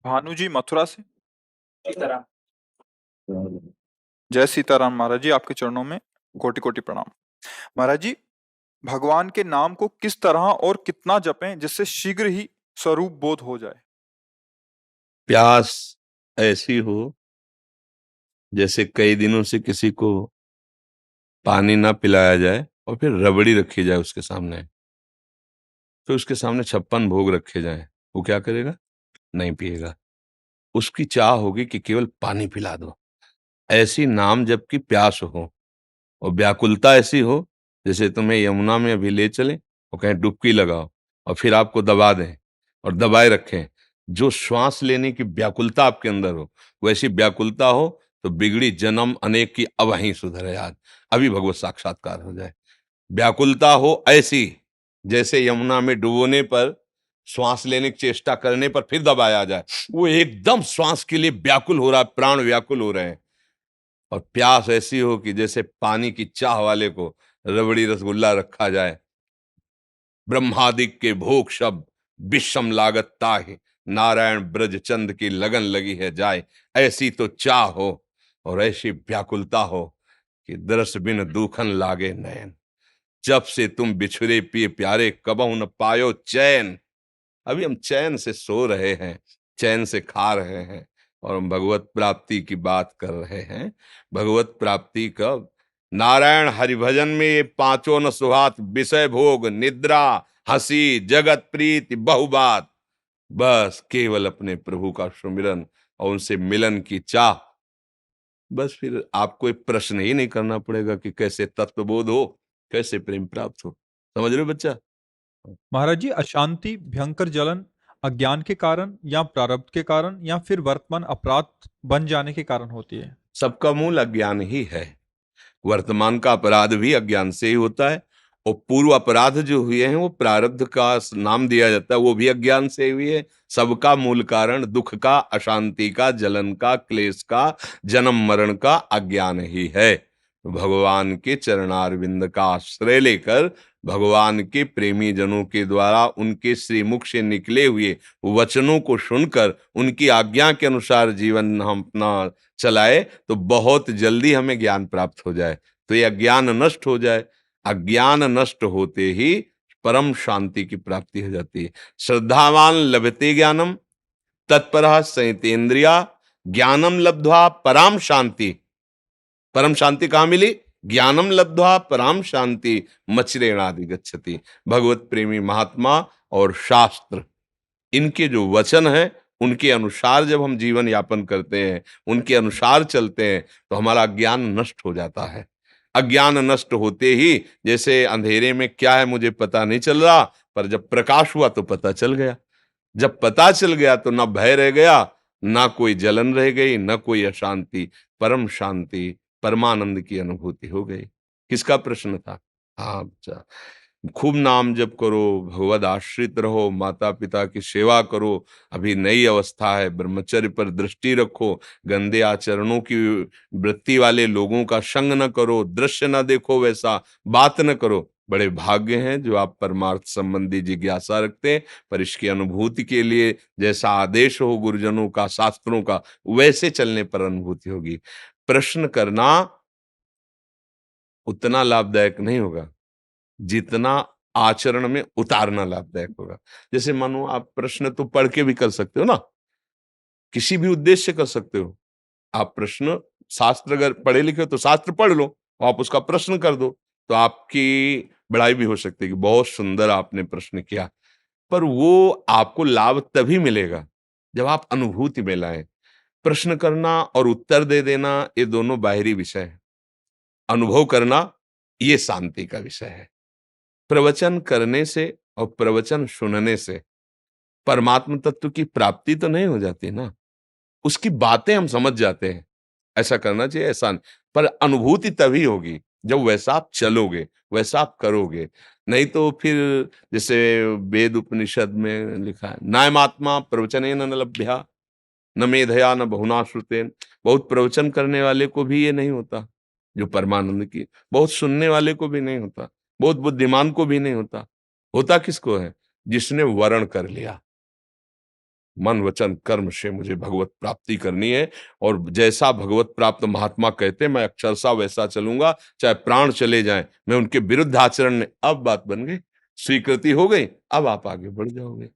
भानु जी मथुरा से। सीताराम। जय सीताराम महाराज जी, आपके चरणों में कोटि कोटि प्रणाम। महाराज जी, भगवान के नाम को किस तरह और कितना जपें जिससे शीघ्र ही स्वरूप बोध हो जाए? प्यास ऐसी हो जैसे कई दिनों से किसी को पानी ना पिलाया जाए और फिर रबड़ी रखी जाए उसके सामने, तो उसके सामने 56 भोग रखे जाएं, वो क्या करेगा? नहीं पिएगा। उसकी चाह होगी कि केवल पानी पिला दो। ऐसी नाम जबकि प्यास हो और व्याकुलता ऐसी हो जैसे तुम्हें यमुना में अभी ले चलें और कहें डुबकी लगाओ और फिर आपको दबा दें और दबाए रखें। जो श्वास लेने की व्याकुलता आपके अंदर हो, वैसी व्याकुलता हो तो बिगड़ी जन्म अनेक की अब वहीं सुधरे आज, अभी भगवत साक्षात्कार हो जाए। व्याकुलता हो ऐसी जैसे यमुना में डुबोने पर श्वास लेने की चेष्टा करने पर फिर दबाया जाए, वो एकदम श्वास के लिए व्याकुल हो रहा है, प्राण व्याकुल हो रहे हैं। और प्यास ऐसी हो कि जैसे पानी की चाह वाले को रबड़ी रसगुल्ला रखा जाए। ब्रह्मादिक के भोग शब्द विषम लागत ताहि, नारायण ब्रज चंद की लगन लगी है जाए। ऐसी तो चाह हो और ऐसी व्याकुलता हो कि दरस बिन दूखन लागे नयन। जब से तुम बिछुरे पिए प्यारे कबहु न पायो चैन। अभी हम चैन से सो रहे हैं, चैन से खा रहे हैं और हम भगवत प्राप्ति की बात कर रहे हैं। भगवत प्राप्ति कब? नारायण हरिभजन में ये पांचों न सुहात, विषय भोग निद्रा हंसी जगत प्रीति बहुबात। बस केवल अपने प्रभु का सुमिरन और उनसे मिलन की चाह। बस फिर आपको एक प्रश्न ही नहीं करना पड़ेगा कि कैसे तत्वबोध हो, कैसे प्रेम प्राप्त हो। समझ रहे हो बच्चा? महाराज जी, अशांति, भयंकर जलन अज्ञान के कारण या प्रारब्ध के कारण या फिर वर्तमान अपराध बन जाने के कारण होती है? सबका मूल अज्ञान ही है। वर्तमान का अपराध भी अज्ञान से ही होता है और पूर्व अपराध जो हुए हैं वो प्रारब्ध का नाम दिया जाता है, वो भी अज्ञान से हुई है। सबका मूल कारण दुख का, अशांति का, जलन का, क्लेश का, जन्म मरण का अज्ञान ही है। भगवान के चरणारविंद का आश्रय लेकर भगवान के प्रेमी जनों के द्वारा उनके श्रीमुख से निकले हुए वचनों को सुनकर उनकी आज्ञा के अनुसार जीवन हम अपना चलाए तो बहुत जल्दी हमें ज्ञान प्राप्त हो जाए, तो ये अज्ञान नष्ट हो जाए। अज्ञान नष्ट होते ही परम शांति की प्राप्ति हो जाती है। श्रद्धावान लभते ज्ञानम तत्परः संयतेन्द्रिया, ज्ञानम लब्ध्वा पराम शांति। परम शांति कहां मिली? ज्ञानम लब्ध्वा पराम शांति मचरेणादि गच्छति। भगवत प्रेमी महात्मा और शास्त्र, इनके जो वचन है उनके अनुसार जब हम जीवन यापन करते हैं, उनके अनुसार चलते हैं तो हमारा ज्ञान नष्ट हो जाता है। अज्ञान नष्ट होते ही जैसे अंधेरे में क्या है मुझे पता नहीं चल रहा, पर जब प्रकाश हुआ तो पता चल गया। जब पता चल गया तो ना भय रह गया, ना कोई जलन रह गई, ना कोई अशांति। परम शांति, परमानंद की अनुभूति हो गई। किसका प्रश्न था? हाँ बच्चा, खूब नाम जप करो, भगवद आश्रित रहो, माता पिता की सेवा करो। अभी नई अवस्था है, ब्रह्मचर्य पर दृष्टि रखो, गंदे आचरणों की वृत्ति वाले लोगों का संग न करो, दृश्य न देखो, वैसा बात न करो। बड़े भाग्य हैं जो आप परमार्थ संबंधी जिज्ञासा रखते हैं, पर इसकी अनुभूति के लिए जैसा आदेश हो गुरुजनों का, शास्त्रों का, वैसे चलने पर अनुभूति होगी। प्रश्न करना उतना लाभदायक नहीं होगा जितना आचरण में उतारना लाभदायक होगा। जैसे मानो आप प्रश्न तो पढ़ के भी कर सकते हो ना, किसी भी उद्देश्य से कर सकते हो। आप प्रश्न, शास्त्र अगर पढ़े लिखे हो तो शास्त्र पढ़ लो, आप उसका प्रश्न कर दो, तो आपकी बड़ाई भी हो सकती है कि बहुत सुंदर आपने प्रश्न किया। पर वो आपको लाभ तभी मिलेगा जब आप अनुभूति में लाएं। प्रश्न करना और उत्तर दे देना ये दोनों बाहरी विषय है। अनुभव करना ये शांति का विषय है। प्रवचन करने से और प्रवचन सुनने से परमात्म तत्व की प्राप्ति तो नहीं हो जाती ना, उसकी बातें हम समझ जाते हैं। ऐसा करना चाहिए, ऐसा नहीं। पर अनुभूति तभी होगी जब वैसा आप चलोगे, वैसा आप करोगे। नहीं तो फिर जैसे वेद उपनिषद में लिखा है, नायमात्मा प्रवचनेन न लभ्या न मेधया न बहुना श्रुतेन। बहुत प्रवचन करने वाले को भी ये नहीं होता जो परमानंद की, बहुत सुनने वाले को भी नहीं होता, बहुत बुद्धिमान को भी नहीं होता। होता किसको है? जिसने वर्ण कर लिया। मन वचन कर्म से मुझे भगवत प्राप्ति करनी है, और जैसा भगवत प्राप्त महात्मा कहते हैं मैं अक्षरशः वैसा चलूंगा, चाहे प्राण चले जाएं। मैं उनके विरुद्ध आचरण नहीं। अब बात बन गई, स्वीकृति हो गई, अब आप आगे बढ़ जाओगे।